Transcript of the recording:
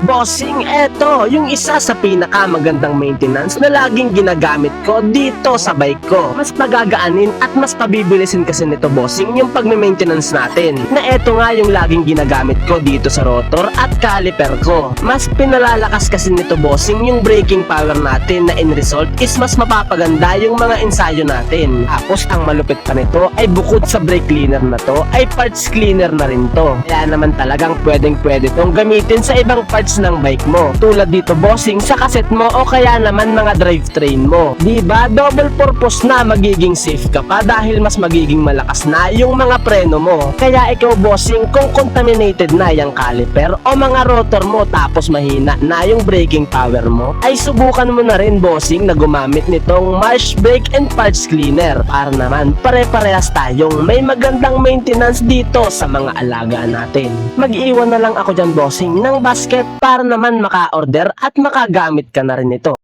Bossing, eto yung isa sa pinakamagandang maintenance na laging ginagamit ko dito sa bike ko. Mas pagagaanin at mas pabibilisin kasi nito, bossing, yung pagme-maintenance natin. Na eto nga yung laging ginagamit ko dito sa rotor at caliper ko. Mas pinalalakas kasi nito, bossing, yung braking power natin na in result is mas mapapaganda yung mga ensayo natin. Tapos ang malupit pa nito ay bukod sa brake cleaner na to ay parts cleaner na rin to. Kaya naman talagang pwedeng pwede tong gamitin sa ibang parts ng bike mo. Tulad dito, bossing, sa kaset mo o kaya naman mga drivetrain mo. Diba? Double purpose na, magiging safe ka pa dahil mas magiging malakas na yung mga preno mo. Kaya ikaw, bossing, kung contaminated na yung caliper o mga rotor mo tapos mahina na yung braking power mo, ay subukan mo na rin, bossing, na gumamit nitong Marsh Brake and Parts Cleaner para naman pare-parehas tayong may magandang maintenance dito sa mga alaga natin. Mag-iwan na lang ako dyan, bossing, ng basket para naman maka-order at makagamit ka na rin ito.